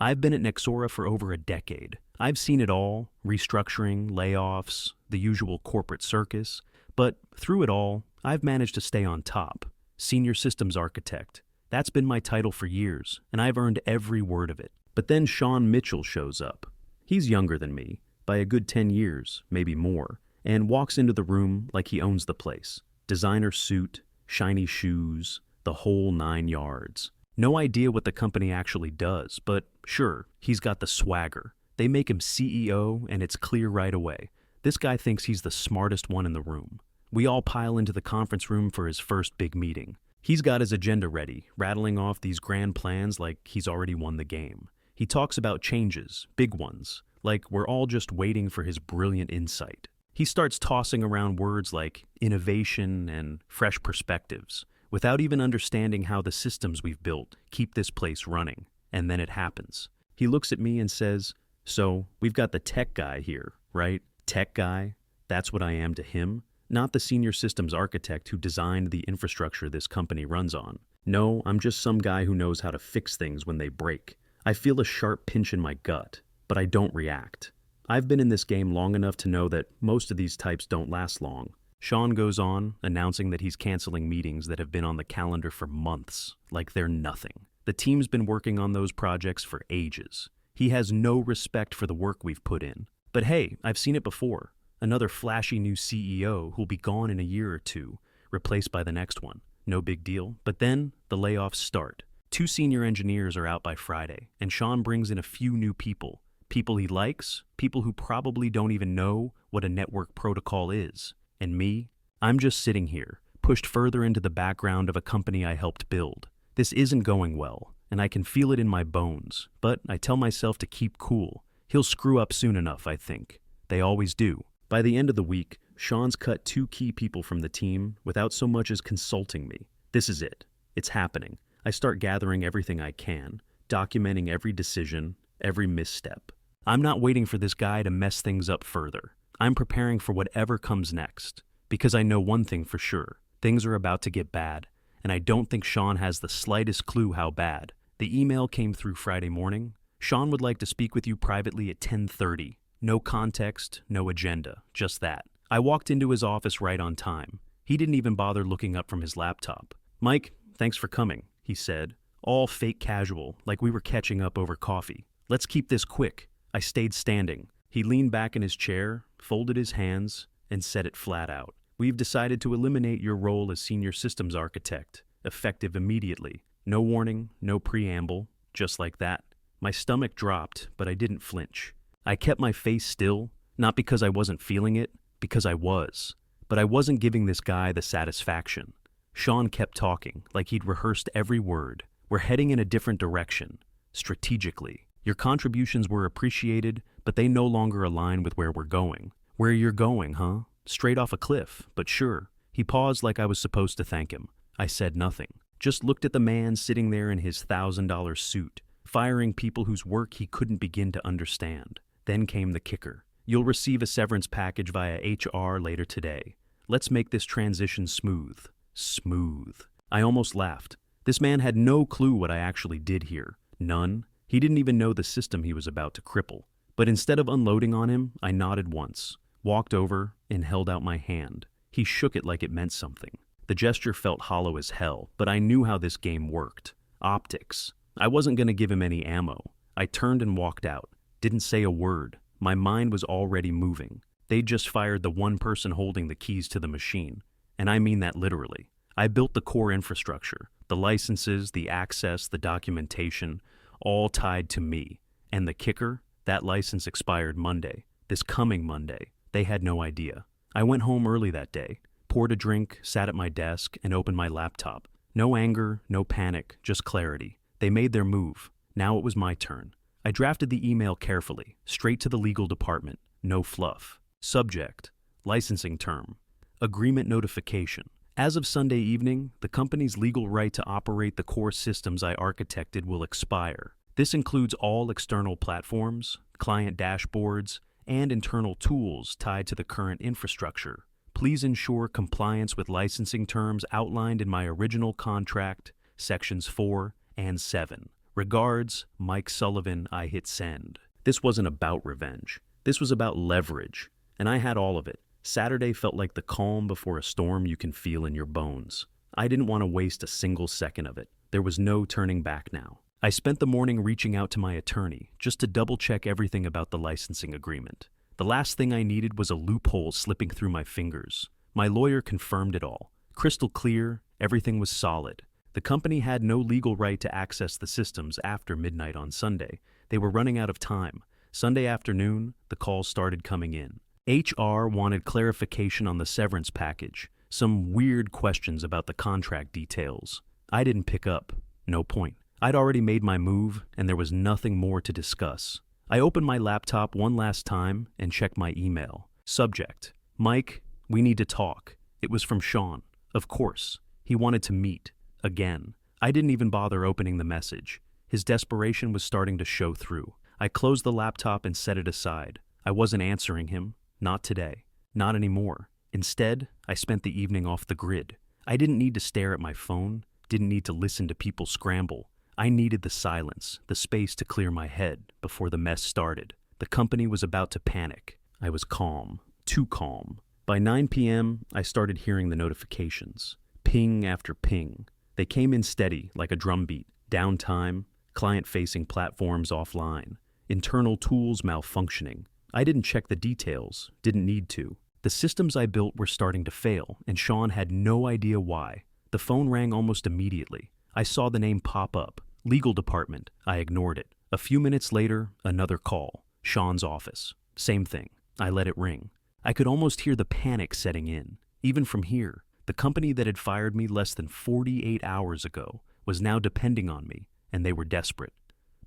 I've been at Nexora for over a decade. I've seen it all, restructuring, layoffs, the usual corporate circus, but through it all, I've managed to stay on top. Senior Systems Architect. That's been my title for years, and I've earned every word of it. But then Sean Mitchell shows up. He's younger than me, by a good 10 years, maybe more, and walks into the room like he owns the place. Designer suit, shiny shoes, the whole 9 yards. No idea what the company actually does, but sure, he's got the swagger. They make him CEO, and it's clear right away. This guy thinks he's the smartest one in the room. We all pile into the conference room for his first big meeting. He's got his agenda ready, rattling off these grand plans like he's already won the game. He talks about changes, big ones, like we're all just waiting for his brilliant insight. He starts tossing around words like innovation and fresh perspectives, without even understanding how the systems we've built keep this place running. And then it happens. He looks at me and says, "So, we've got the tech guy here, right? Tech guy? That's what I am to him? Not the senior systems architect who designed the infrastructure this company runs on. No, I'm just some guy who knows how to fix things when they break. I feel a sharp pinch in my gut, but I don't react. I've been in this game long enough to know that most of these types don't last long." Sean goes on, announcing that he's canceling meetings that have been on the calendar for months, like they're nothing. The team's been working on those projects for ages. He has no respect for the work we've put in. But hey, I've seen it before. Another flashy new CEO who'll be gone in a year or two, replaced by the next one. No big deal. But then, the layoffs start. 2 senior engineers are out by Friday, and Sean brings in a few new people. People he likes, people who probably don't even know what a network protocol is. And me? I'm just sitting here, pushed further into the background of a company I helped build. This isn't going well, and I can feel it in my bones, but I tell myself to keep cool. He'll screw up soon enough, I think. They always do. By the end of the week, Sean's cut 2 key people from the team without so much as consulting me. This is it. It's happening. I start gathering everything I can, documenting every decision, every misstep. I'm not waiting for this guy to mess things up further. I'm preparing for whatever comes next, because I know one thing for sure. Things are about to get bad, and I don't think Sean has the slightest clue how bad. The email came through Friday morning. Sean would like to speak with you privately at 10:30. No context, no agenda, just that. I walked into his office right on time. He didn't even bother looking up from his laptop. "Mike, thanks for coming," he said, all fake casual, like we were catching up over coffee. "Let's keep this quick." I stayed standing. He leaned back in his chair, folded his hands, and said it flat out. "We've decided to eliminate your role as senior systems architect, effective immediately. No warning, no preamble, just like that." My stomach dropped, but I didn't flinch. I kept my face still, not because I wasn't feeling it, because I was. But I wasn't giving this guy the satisfaction. Sean kept talking, like he'd rehearsed every word. "We're heading in a different direction, strategically. Your contributions were appreciated, but they no longer align with where we're going." "Where you're going, huh? Straight off a cliff, but sure." He paused like I was supposed to thank him. I said nothing, just looked at the man sitting there in his $1,000 suit, firing people whose work he couldn't begin to understand. Then came the kicker. "You'll receive a severance package via HR later today. Let's make this transition smooth." Smooth. I almost laughed. This man had no clue what I actually did here. None. He didn't even know the system he was about to cripple. But instead of unloading on him, I nodded once, walked over, and held out my hand. He shook it like it meant something. The gesture felt hollow as hell, but I knew how this game worked. Optics. I wasn't going to give him any ammo. I turned and walked out. Didn't say a word. My mind was already moving. They'd just fired the one person holding the keys to the machine. And I mean that literally. I built the core infrastructure, the licenses, the access, the documentation, all tied to me. And the kicker? That license expired Monday. This coming Monday. They had no idea. I went home early that day, poured a drink, sat at my desk, and opened my laptop. No anger, no panic, just clarity. They made their move. Now it was my turn. I drafted the email carefully, straight to the legal department. No fluff. Subject: licensing term. Agreement notification. As of Sunday evening, the company's legal right to operate the core systems I architected will expire. This includes all external platforms, client dashboards, and internal tools tied to the current infrastructure. Please ensure compliance with licensing terms outlined in my original contract, sections 4 and 7. Regards, Mike Sullivan. I hit send. This wasn't about revenge. This was about leverage, and I had all of it. Saturday felt like the calm before a storm you can feel in your bones. I didn't want to waste a single second of it. There was no turning back now. I spent the morning reaching out to my attorney just to double-check everything about the licensing agreement. The last thing I needed was a loophole slipping through my fingers. My lawyer confirmed it all. Crystal clear, everything was solid. The company had no legal right to access the systems after midnight on Sunday. They were running out of time. Sunday afternoon, the calls started coming in. HR wanted clarification on the severance package, some weird questions about the contract details. I didn't pick up. No point. I'd already made my move, and there was nothing more to discuss. I opened my laptop one last time and checked my email. Subject: Mike, we need to talk. It was from Sean. Of course. He wanted to meet. Again. I didn't even bother opening the message. His desperation was starting to show through. I closed the laptop and set it aside. I wasn't answering him. Not today. Not anymore. Instead, I spent the evening off the grid. I didn't need to stare at my phone, didn't need to listen to people scramble. I needed the silence, the space to clear my head before the mess started. The company was about to panic. I was calm. Too calm. By 9 p.m., I started hearing the notifications. Ping after ping. They came in steady, like a drumbeat. Downtime, client-facing platforms offline, internal tools malfunctioning. I didn't check the details, didn't need to. The systems I built were starting to fail, and Sean had no idea why. The phone rang almost immediately. I saw the name pop up. Legal department. I ignored it. A few minutes later, another call. Sean's office. Same thing. I let it ring. I could almost hear the panic setting in. Even from here, the company that had fired me less than 48 hours ago was now depending on me, and they were desperate.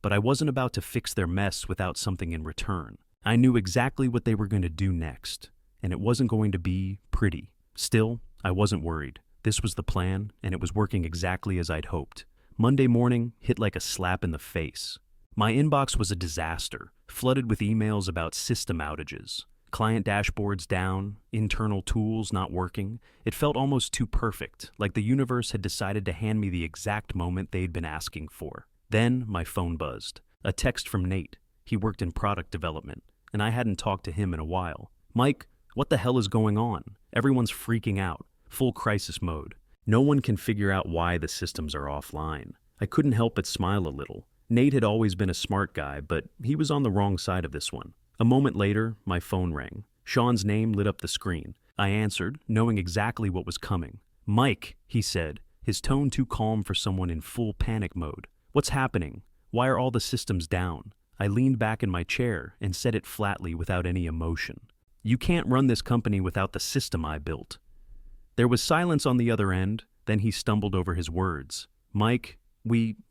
But I wasn't about to fix their mess without something in return. I knew exactly what they were going to do next, and it wasn't going to be pretty. Still, I wasn't worried. This was the plan, and it was working exactly as I'd hoped. Monday morning hit like a slap in the face. My inbox was a disaster, flooded with emails about system outages. Client dashboards down, internal tools not working. It felt almost too perfect, like the universe had decided to hand me the exact moment they'd been asking for. Then my phone buzzed. A text from Nate. He worked in product development, and I hadn't talked to him in a while. Mike, what the hell is going on? Everyone's freaking out. Full crisis mode. No one can figure out why the systems are offline. I couldn't help but smile a little. Nate had always been a smart guy, but he was on the wrong side of this one. A moment later, my phone rang. Sean's name lit up the screen. I answered, knowing exactly what was coming. Mike, he said, his tone too calm for someone in full panic mode. What's happening? Why are all the systems down? I leaned back in my chair and said it flatly without any emotion. You can't run this company without the system I built. There was silence on the other end, then he stumbled over his words. Mike,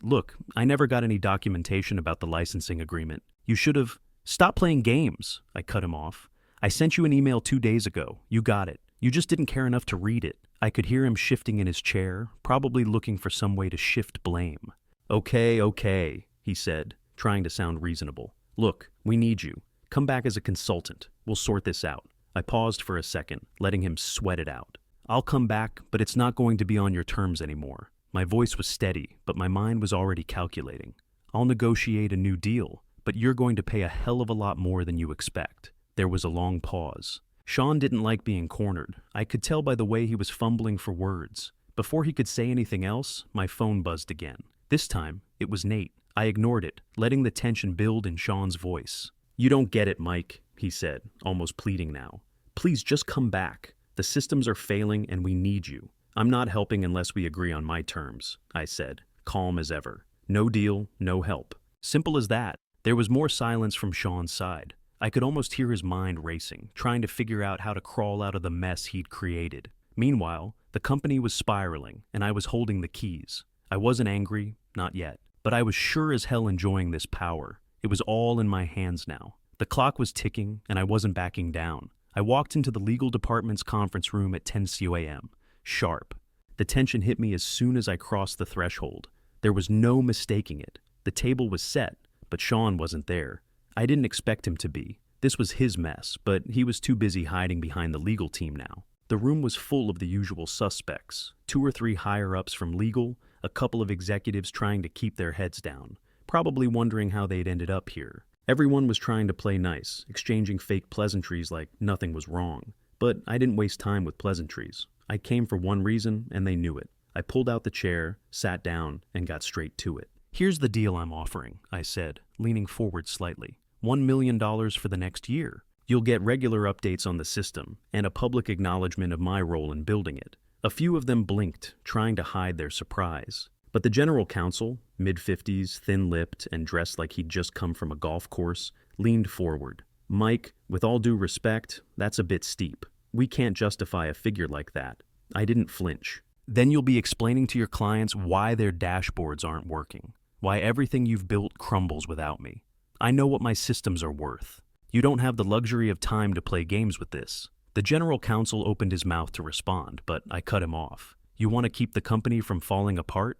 look, I never got any documentation about the licensing agreement. You should have... Stop playing games, I cut him off. I sent you an email 2 days ago. You got it. You just didn't care enough to read it. I could hear him shifting in his chair, probably looking for some way to shift blame. Okay, he said, trying to sound reasonable. Look, we need you. Come back as a consultant. We'll sort this out. I paused for a second, letting him sweat it out. I'll come back, but it's not going to be on your terms anymore. My voice was steady, but my mind was already calculating. I'll negotiate a new deal, but you're going to pay a hell of a lot more than you expect. There was a long pause. Sean didn't like being cornered. I could tell by the way he was fumbling for words. Before he could say anything else, my phone buzzed again. This time, it was Nate. I ignored it, letting the tension build in Sean's voice. You don't get it, Mike, he said, almost pleading now. Please just come back. The systems are failing and we need you. I'm not helping unless we agree on my terms, I said, calm as ever. No deal, no help. Simple as that. There was more silence from Sean's side. I could almost hear his mind racing, trying to figure out how to crawl out of the mess he'd created. Meanwhile, the company was spiraling, and I was holding the keys. I wasn't angry, not yet, but I was sure as hell enjoying this power. It was all in my hands now. The clock was ticking, and I wasn't backing down. I walked into the legal department's conference room at 10 a.m. Sharp. The tension hit me as soon as I crossed the threshold. There was no mistaking it. The table was set, but Sean wasn't there. I didn't expect him to be. This was his mess, but he was too busy hiding behind the legal team now. The room was full of the usual suspects, 2 or 3 higher-ups from legal, a couple of executives trying to keep their heads down. probably wondering how they'd ended up here. Everyone was trying to play nice, exchanging fake pleasantries like nothing was wrong. But I didn't waste time with pleasantries. I came for one reason, and they knew it. I pulled out the chair, sat down, and got straight to it. "Here's the deal I'm offering," I said, leaning forward slightly. $1 million for the next year. You'll get regular updates on the system, and a public acknowledgement of my role in building it. A few of them blinked, trying to hide their surprise. But the general counsel, mid-50s, thin-lipped, and dressed like he'd just come from a golf course, leaned forward. "Mike, with all due respect, that's a bit steep. We can't justify a figure like that." I didn't flinch. "Then you'll be explaining to your clients why their dashboards aren't working, why everything you've built crumbles without me. I know what my systems are worth. You don't have the luxury of time to play games with this." The general counsel opened his mouth to respond, but I cut him off. "You want to keep the company from falling apart?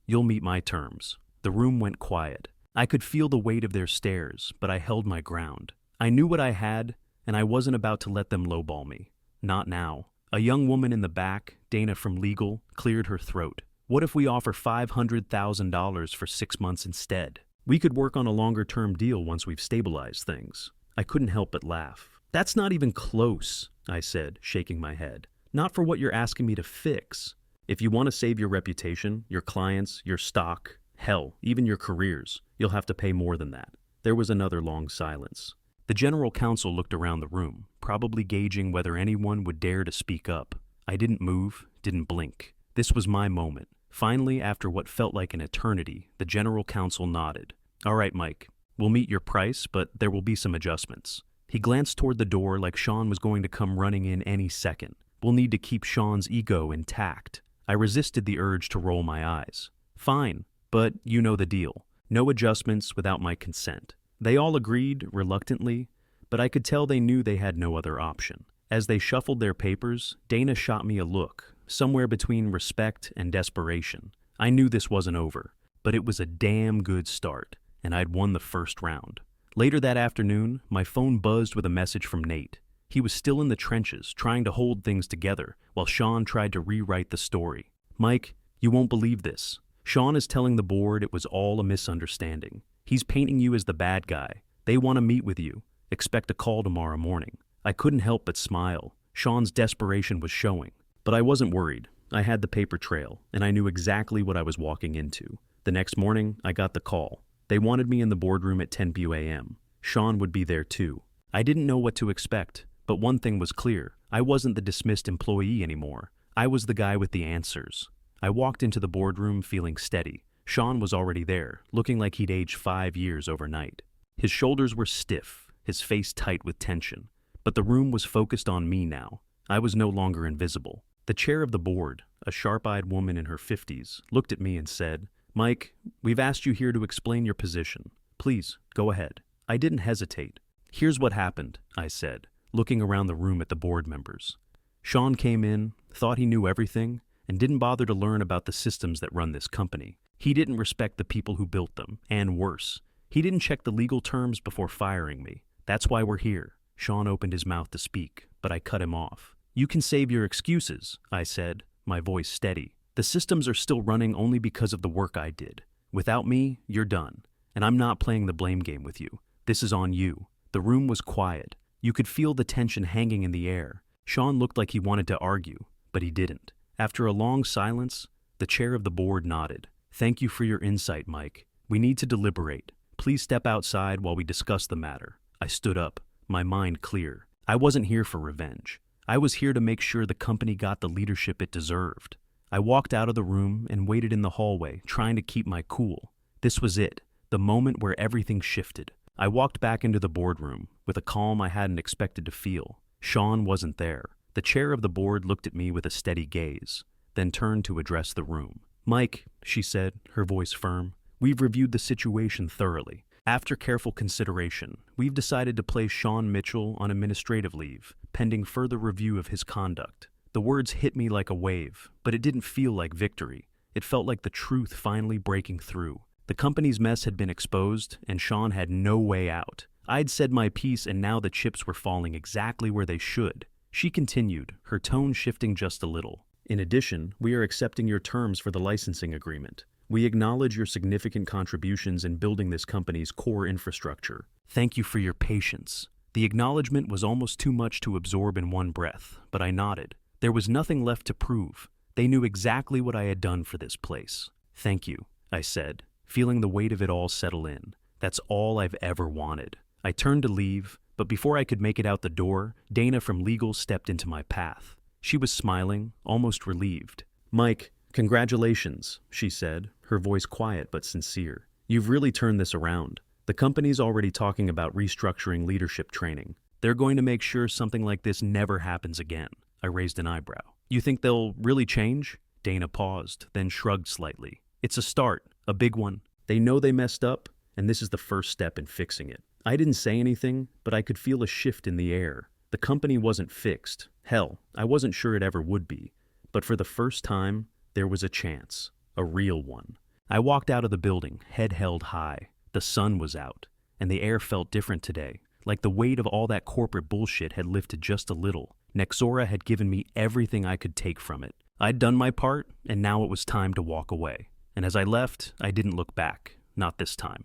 You'll meet my terms." The room went quiet. I could feel the weight of their stares, but I held my ground. I knew what I had, and I wasn't about to let them lowball me. Not now. A young woman in the back, Dana from legal, cleared her throat. "What if we offer $500,000 for 6 months instead? We could work on a longer-term deal once we've stabilized things." I couldn't help but laugh. "That's not even close," I said, shaking my head. "Not for what you're asking me to fix. If you want to save your reputation, your clients, your stock, hell, even your careers, you'll have to pay more than that." There was another long silence. The general counsel looked around the room, probably gauging whether anyone would dare to speak up. I didn't move, didn't blink. This was my moment. Finally, after what felt like an eternity, the general counsel nodded. "All right, Mike, we'll meet your price, but there will be some adjustments." He glanced toward the door like Sean was going to come running in any second. "We'll need to keep Sean's ego intact." I resisted the urge to roll my eyes. "Fine, but you know the deal. No adjustments without my consent." They all agreed, reluctantly, but I could tell they knew they had no other option. As they shuffled their papers, Dana shot me a look, somewhere between respect and desperation. I knew this wasn't over, but it was a damn good start, and I'd won the first round. Later that afternoon, my phone buzzed with a message from Nate. He was still in the trenches, trying to hold things together, while Sean tried to rewrite the story. "Mike, you won't believe this. Sean is telling the board it was all a misunderstanding. He's painting you as the bad guy. They want to meet with you. Expect a call tomorrow morning." I couldn't help but smile. Sean's desperation was showing. But I wasn't worried. I had the paper trail, and I knew exactly what I was walking into. The next morning, I got the call. They wanted me in the boardroom at 10 p.m. Sean would be there too. I didn't know what to expect, but one thing was clear. I wasn't the dismissed employee anymore. I was the guy with the answers. I walked into the boardroom feeling steady. Sean was already there, looking like he'd aged 5 years overnight. His shoulders were stiff, his face tight with tension. But the room was focused on me now. I was no longer invisible. The chair of the board, a sharp-eyed woman in her 50s, looked at me and said, "Mike, we've asked you here to explain your position. Please, go ahead." I didn't hesitate. "Here's what happened," I said, looking around the room at the board members. "Sean came in, thought he knew everything, and didn't bother to learn about the systems that run this company. He didn't respect the people who built them, and worse, he didn't check the legal terms before firing me. That's why we're here." Sean opened his mouth to speak, but I cut him off. "You can save your excuses," I said, my voice steady. "The systems are still running only because of the work I did. Without me, you're done. And I'm not playing the blame game with you. This is on you." The room was quiet. You could feel the tension hanging in the air. Sean looked like he wanted to argue, but he didn't. After a long silence, the chair of the board nodded. "Thank you for your insight, Mike. We need to deliberate. Please step outside while we discuss the matter." I stood up, my mind clear. I wasn't here for revenge. I was here to make sure the company got the leadership it deserved. I walked out of the room and waited in the hallway, trying to keep my cool. This was it, the moment where everything shifted. I walked back into the boardroom, with a calm I hadn't expected to feel. Sean wasn't there. The chair of the board looked at me with a steady gaze, then turned to address the room. "Mike," she said, her voice firm, "we've reviewed the situation thoroughly. After careful consideration, we've decided to place Sean Mitchell on administrative leave, pending further review of his conduct." The words hit me like a wave, but it didn't feel like victory. It felt like the truth finally breaking through. The company's mess had been exposed, and Sean had no way out. I'd said my piece, and now the chips were falling exactly where they should. She continued, her tone shifting just a little. "In addition, we are accepting your terms for the licensing agreement. We acknowledge your significant contributions in building this company's core infrastructure. Thank you for your patience. The acknowledgement was almost too much to absorb in one breath, but I nodded. There was nothing left to prove. They knew exactly what I had done for this place. Thank you, I said, feeling the weight of it all settle in. That's all I've ever wanted. I turned to leave, but before I could make it out the door, Dana from legal stepped into my path. She was smiling, almost relieved. Mike, congratulations, she said, her voice quiet but sincere. You've really turned this around. The company's already talking about restructuring leadership training. They're going to make sure something like this never happens again. I raised an eyebrow. You think they'll really change? Dana paused, then shrugged slightly. It's a start, a big one. They know they messed up, and this is the first step in fixing it. I didn't say anything, but I could feel a shift in the air. The company wasn't fixed. Hell, I wasn't sure it ever would be. But for the first time, there was a chance. A real one. I walked out of the building, head held high. The sun was out, and the air felt different today, like the weight of all that corporate bullshit had lifted just a little. Nexora had given me everything I could take from it. I'd done my part, and now it was time to walk away. And as I left, I didn't look back. Not this time.